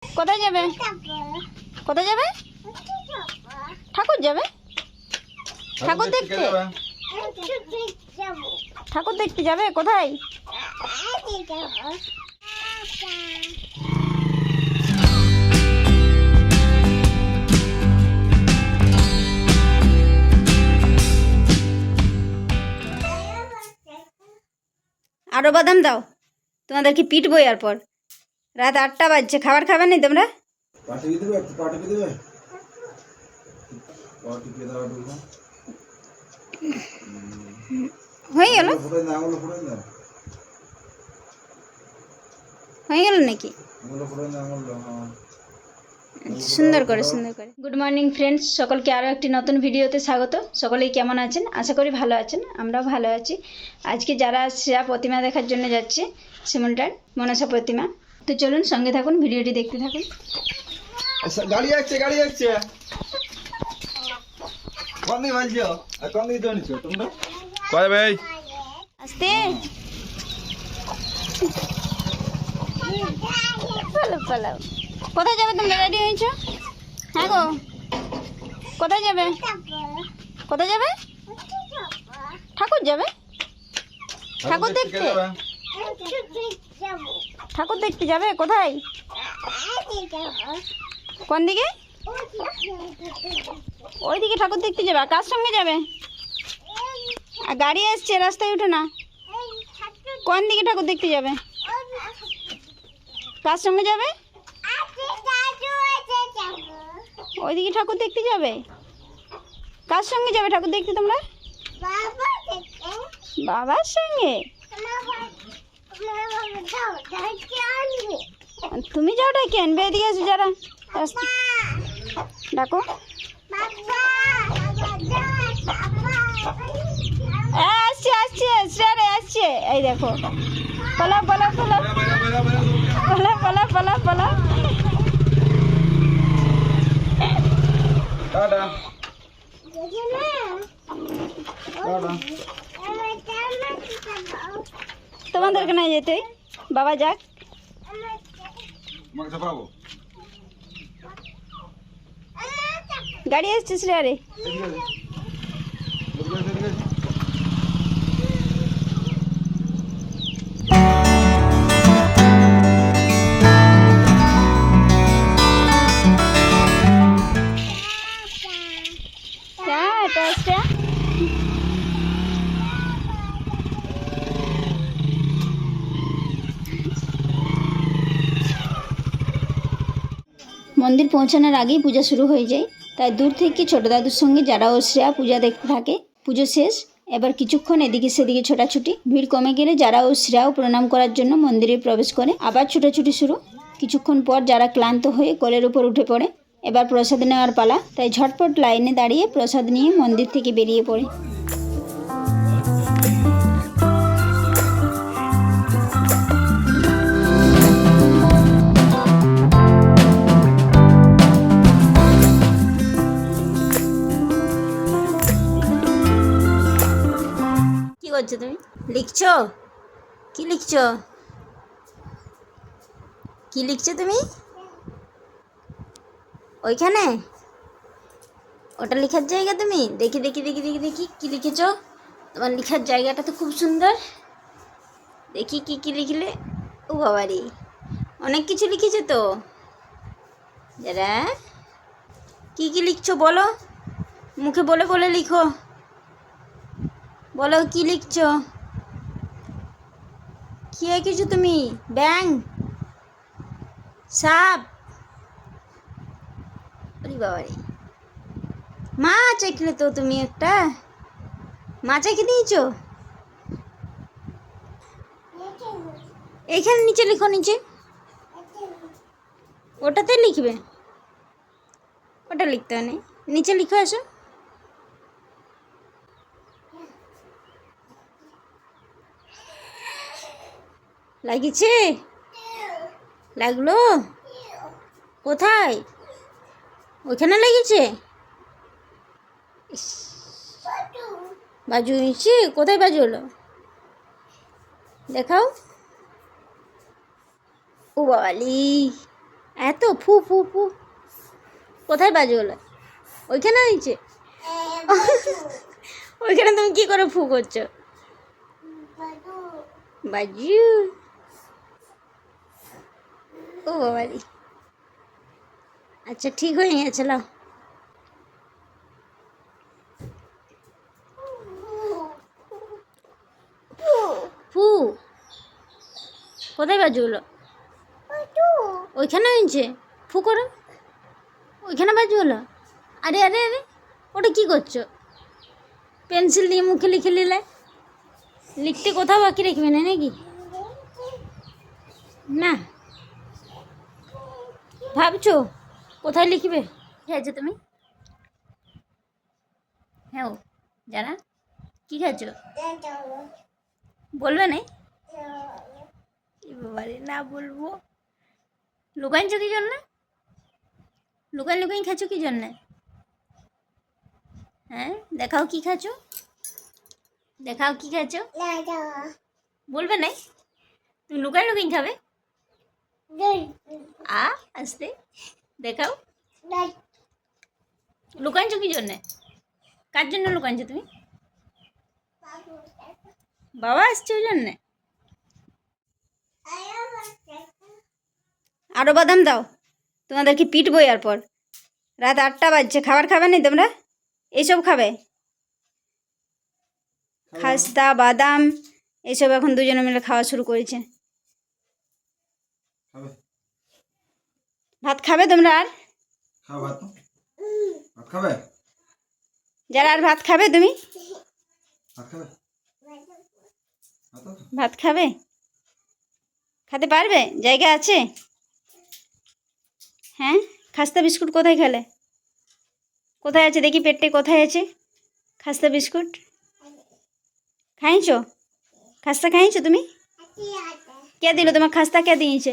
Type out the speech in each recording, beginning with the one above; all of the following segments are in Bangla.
কোথায় যাবে? কোথায় যাবে? ঠাকুর যাবে? ঠাকুর দেখতে? ঠাকুর দেখতে যাবে? কোথায়? আরো বাদাম দাও, তোমাদেরকে পিটবো এরপর। রাত 8টা বাজছে, খাবার খাবে না তোমরা? হয়ে গেল, হয়ে গেল নাকি? সুন্দর করে সুন্দর করে। গুড মর্নিং ফ্রেন্ডস, সকলকে আরও একটি নতুন ভিডিওতে স্বাগত। সকলেই কেমন আছেন? আশা করি ভালো আছেন, আমরাও ভালো আছি। আজকে যারা শ্রেয়া প্রতিমা দেখার জন্য যাচ্ছে, শিমুলটার মনসা প্রতিমা, তো চলুন সঙ্গে থাকুন, ভিডিওটি দেখতে থাকুন। গাড়ি আসছে, গাড়ি আসছে। কোন দিকে বলছো? কোন দিকে চলছো তোমরা? কয় ভাই আস্তে পালাও পালাও। কোথায় যাবে তোমরা? রেডি হয়েছো? হ্যাঁ গো, কোথায় যাবে? কোথায় যাবে? ঠাকুর যাবে? ঠাকুর দেখতে? ঠাকুর দেখতে যাবে? কোথায়? কোন দিকে? ওইদিকে ঠাকুর দেখতে যাবে। কার সঙ্গে যাবে? গাড়ি আসছে, রাস্তায় উঠে না। কোন দিকে ঠাকুর দেখতে যাবে? কার সঙ্গে যাবে? ওইদিকে ঠাকুর দেখতে যাবে। কার সঙ্গে যাবে ঠাকুর দেখতে তোমরা? বাবার সঙ্গে? তুমি যাও, ডাকি আনবে। এদিকে এসো, যারা ডাকো। আসছে আসছে, শ্রেয়ারে আসছে। এই দেখো, পলা পলা পলা পলা পলা পলা পলা। টাটা। তোমাদেরকে না যেতে, বাবা যাক। গাড়ি আসছে শ্রেয়ারে। মন্দির পৌঁছানোর আগেই পূজা শুরু হয়ে যায়, তাই দূর থেকে ছোট দাদুর সঙ্গে যারা ও শ্রেয়া পূজা দেখতে থাকে। পুজো শেষ, এবার কিছুক্ষণ এদিকে সেদিকে ছোটাছুটি। ভিড় কমে গেলে যারা ও শ্রেয়াও প্রণাম করার জন্য মন্দিরে প্রবেশ করে। আবার ছোটাছুটি শুরু। কিছুক্ষণ পর যারা ক্লান্ত হয়ে কোলের উপর উঠে পড়ে। এবার প্রসাদ নেওয়ার পালা, তাই ঝটপট লাইনে দাঁড়িয়ে প্রসাদ নিয়ে মন্দির থেকে বেরিয়ে পড়ে। কি করছো তুমি? লিখছো? কি লিখছো? কি লিখছো তুমি ওইখানে? ওটা লেখার জায়গা? তুমি দেখি দেখি দেখি দেখি দেখি কি লিখেছো। তোমার লেখার জায়গাটা তো খুব সুন্দর। দেখি কি কি লিখলে। ও বাবারি, অনেক কিছু লিখেছো তো। যারা কি কি লিখছো বলো, মুখে বলে বলে লিখো। বলো কি লিখছো। কি এঁকেছো তুমি? ব্যাং, সাপ, ওরে বাবারে, মাছ এঁকলে তো তুমি। একটা মাছ এঁকে দিয়েছো। এইখানে নিচে লিখো, নিচে ওটাতে লিখবে। ওটা লিখতে হয় না, নিচে লিখো। আসো, লাগিয়েছে? লাগলো কোথায়? ওইখানে লেগেছে। বাজু হয়েছে? কোথায় বাজু হলো দেখাও। ও বাবালি, এত ফু ফু ফু কোথায় বাজু হলো? ওইখানে হয়েছে? ওইখানে তুমি কি করে ফু করছো? বাজু ও বাবারি। আচ্ছা ঠিক হয়ে গেছে লাও। ফু কোথায় বাজু হলো? ওইখানে হয়েছে? ফু করো। ওইখানে বাজু হলো? আরে আরে আরে ওটা কি করছো? পেন্সিল দিয়ে মুখে লিখে নিলে? লিখতে কোথাও বাকি রাখবে না নাকি? না ভাবছো কোথায় লিখবে? খেয়েছো তুমি? হ্যাঁ ও জানা কি খাচ্ছ? বলবে না? বাবারে না বলবো। লুকাইছো কি জন্য? লুকাই লুকাই খাচ্ছ কি জন্য? হ্যাঁ দেখাও কি খাচ্ছো, দেখাও কি খাচ্ছো। বলবে না? তুমি লুকাই লুকাই খাবে? আসতে দেখাও। লুকাইছো কি জন্যে? কার জন্য লুকাইছো তুমি? বাবা আসছে ওই জন্যে? আরো বাদাম দাও, তোমাদেরকে পিটবো এরপর। রাত 8টা বাজছে, খাবার খাবে না তোমরা? এইসব খাবে? খাস্তা বাদাম এইসব এখন দুজনে মিলে খাওয়া শুরু করেছে। খাবে? ভাত খাবে তোমরা আর? খাও ভাত। ভাত খাবে? যারা আর ভাত খাবে তুমি? ভাত খাবে? ভাত খাও? ভাত খাবে? খেতে পারবে? জায়গা আছে? হ্যাঁ খাস্তা বিস্কুট কোথায় খেলে? কোথায় আছে দেখি, পেটে কোথায় আছে খাস্তা বিস্কুট? খাইছো? খাস্তা খাইছো তুমি? কে দিল তোমার খাস্তা? কে দিয়েছে?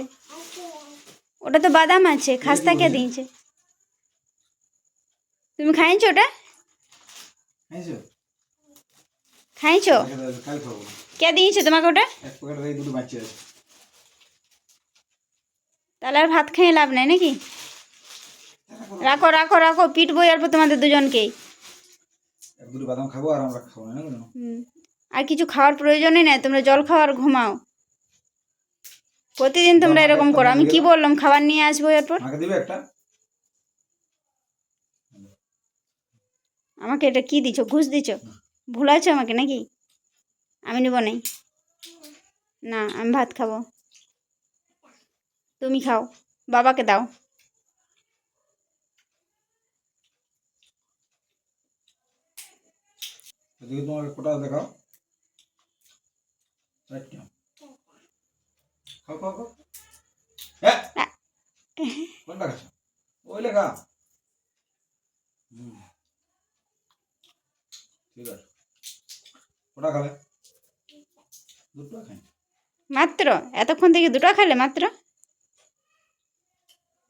ওটা তো বাদাম আছে, খাস্তা কে দিয়েছে? তুমি খাইছো ওটা? খাইছো? খাইছো? কাল খাবো। কে দিয়েছে তোমাকে ওটা? এক প্যাকেট এই দুটো বাচ্চা আছে। তাহলে আর ভাত খেয়ে লাভ নাই নাকি? রাখো রাখো রাখো, পিটবো এরপর তোমাদের দুজনকেই। এক দুটো বাদাম খাবো আর আমরা খাবো না কেন? আর কিছু খাওয়ার প্রয়োজনই নেই, তোমরা জল খাও আর ঘুমাও। প্রতিদিন তোমরা এরকম করো। আমি কি বললাম খাবার নিয়ে আসবো এরপর? আমাকে দিবে একটা? আমাকে এটা কি দিছো? ঘুষ দিছো? ভুলাইছো আমাকে নাকি? আমি নেব নাই। না আমি ভাত খাবো। তুমি খাও, বাবাকে দাও। এদিকে তোমার কোটা দেখাও। চারটা। খাও খাও খাও। হ্যাঁ কোনটা খাচ্ছ? ওই লেখা। ঠিক আছে। কোটা খাবে? দুটো খাই। মাত্র এতক্ষণ থেকে 2টা খেলে মাত্র?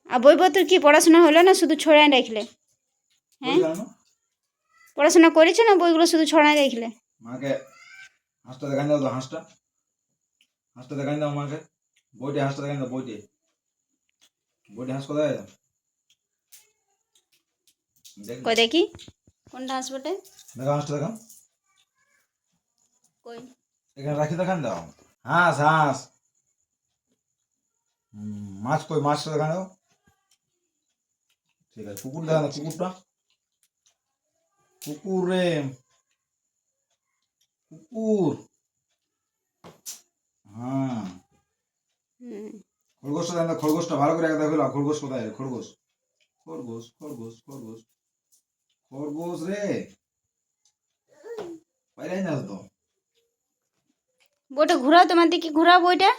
আর বইপত্র কি পড়াশোনা হলো না, শুধু ছড়ায় রাখলে? হ্যাঁ পড়াশোনা করেছো না, বইগুলো শুধু ছড়ায় রাখলে? মাকে হাঁসটা দেখাই দাও তো, হাঁসটা। হাঁসটা দেখাই দাও মাকে। বইটে হাঁসটা দেখাই দাও, বইটে। বইটে হাঁস কোথায় আছে? কই দেখি কোনটা হাসপাটে? দেখো হাঁসটা দেখাও। কই? এখানে রাখি দেখান দাও। হাঁস হাঁস। মাছ কই? মাছটা দেখান দাও। ঠিক আছে, কুকুর দেখান দাও, কুকুরটা। কুকুর রে, কুকুর। হ্যাঁ খরগোশটা দেখান দাও, খরগোশটা ভালো করে দেখো। খরগোশ কোথায়? খরগোশ খরগোশ খরগোশ খরগোশ খরগোশ রে, পাইলাই না তো। বইটা ঘোরাও, তোমার দিকে ঘোরাও বইটা।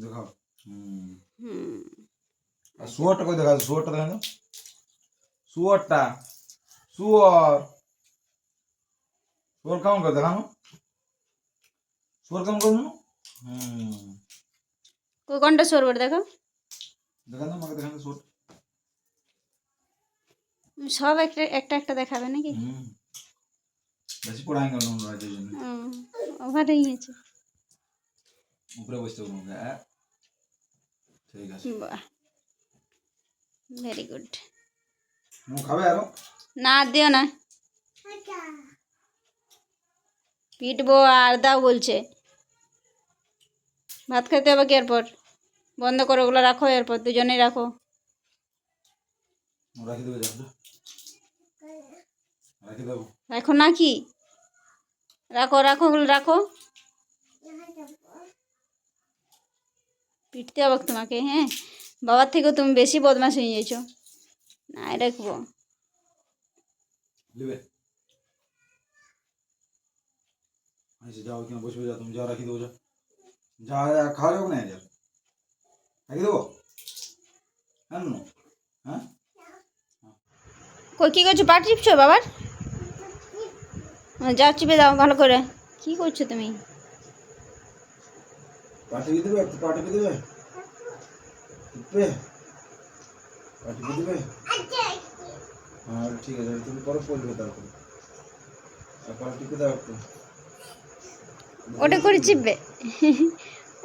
দেখাও। আর শুয়োরটা কই? দেখা শুয়োরটা দেখান দাও। শুয়োরটা, শুয়োর। শুয়োর কেমন করে দেখানো? শুয়োর কেমন করে? কই কোনটা সরবর দেখো? দেখান দাও আমাকে, দেখান দাও শুয়োর। সব একটা একটা একটা দেখাবে নাকি? বেশি পড়াই গেল রাজের জন্য। ওভার হয়ে গেছে। উপরে বসতে বলুন। ঠিক আছে। বাহ ভেরি গুড। খাবে আরো? না আর দিও না, পিটবো আর দাও বলছে। ভাত খেতে হবে কি এরপর? বন্ধ করো, ওগুলো রাখো, এরপর দুজনেই রাখো। রাখি দেবো, রাখি দেবো। রাখো না কি? রাখো রাখো, ওগুলো রাখো। পিটতে হবে তোমাকে, হ্যাঁ? বাবার থেকেও তুমি বেশি বদমাশ হয়ে গেছো। না রাখবো। যাও কিনা বসবে, যাও তুমি, যাও রাখি দেবো, যাও যা খাওয়া যাবো না, যা রাখি দেবো। হ্যাঁ হ্যাঁ, কই কি করছো? পা টিপছো বাবার? যাও চিপে দাও ভালো করে। কি করছো তুমি? পা টিপে দেবে, একটু পা টিপে দেবে, টিপবে, পা টিপে দেবে। হ্যাঁ ঠিক আছে, তুমি পরে পড়বে, তারপরে পা টিপে দাও একটু। ওটা করে চিপবে?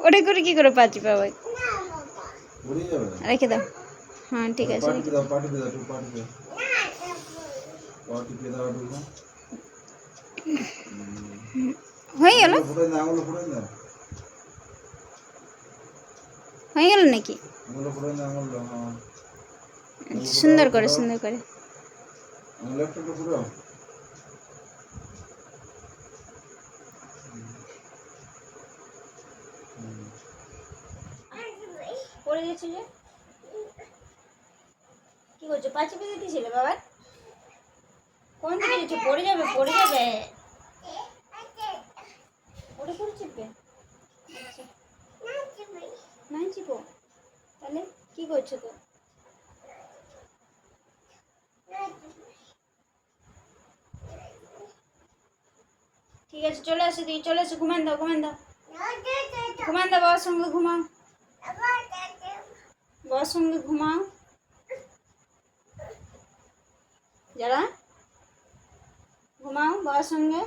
ওটা করে কি করে পা চিপে ভাই? পড়ে যাবে, রেখে দাও। হ্যাঁ ঠিক আছে, পা টিপে দাও, পা টিপে দাও, একটু পা টিপে, পা টিপে দাও একটু। হয়ে গেল? ফুটাই দাও, আঙুলো ফুটাই দাও, হয়ে গেল নাকি? আঙুলো ফুটাই দাও, আঙুলো। হ্যাঁ সুন্দর করে, সুন্দর করে। আঙুলো একটু একটু ফুটাও। পড়ে গেছে যে, কি করছো? পা চিপে দিতেছিলে বাবার? কোন দিকে গেছো? পড়ে যাবে, পড়ে যাবে। ওটা করে চিপবে? আচ্ছা নাই চিপো, তাহলে কি করছো তো? ঠিক আছে, চলে আসো দিদি, চলে আসো, ঘুমান দাও, ঘুমান দাও, ঘুমান দাও, বাবার সঙ্গে ঘুমাও, বাবার সঙ্গে ঘুমাও। যারা ঘুমাও বাবার সঙ্গে।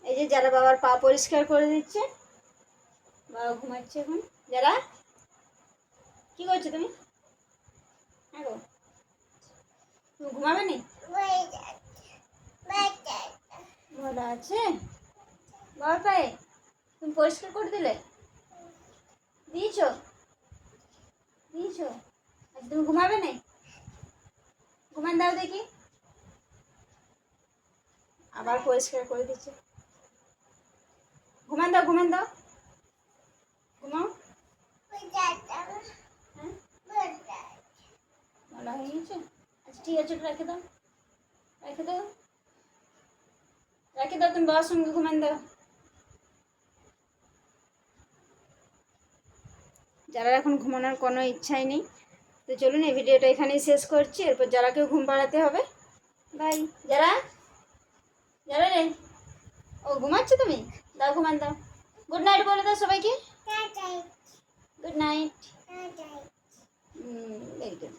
এই যে যারা বাবার পা পরিষ্কার করে দিচ্ছে, বাবা ঘুমাচ্ছে এখন। যারা কি করছো তুমি? হ্যাঁ গো, তুমি ঘুমাবে নি? ভালো আছে বাবার পায়ে? তুমি পরিষ্কার করে দিলে? দিয়েছো? দিয়েছো? আচ্ছা তুমি ঘুমাবে না? ঘুমান দাও দেখি। আবার পরিষ্কার করে দিচ্ছে। ঘুমান দাও, ঘুমান দাও, ঘুমাও। হ্যাঁ ভালো হয়ে গেছে। আচ্ছা ঠিক আছে, রেখে দাও, রেখে দাও, রেখে দাও, তুমি বাবার সঙ্গে ঘুমান দাও। যারা এখন ঘুমানোর কোনো ইচ্ছাই নেই, তো চলুন এই ভিডিওটা এখানেই শেষ করছি। এরপর যারা কেউ ঘুম পাড়াতে হবে, বাই। যারা যারা রে, ও ঘুমাচ্ছো তুমি? দাও ঘুমান দাও। গুড নাইট বলে দাও সবাইকে। Good night. Very good.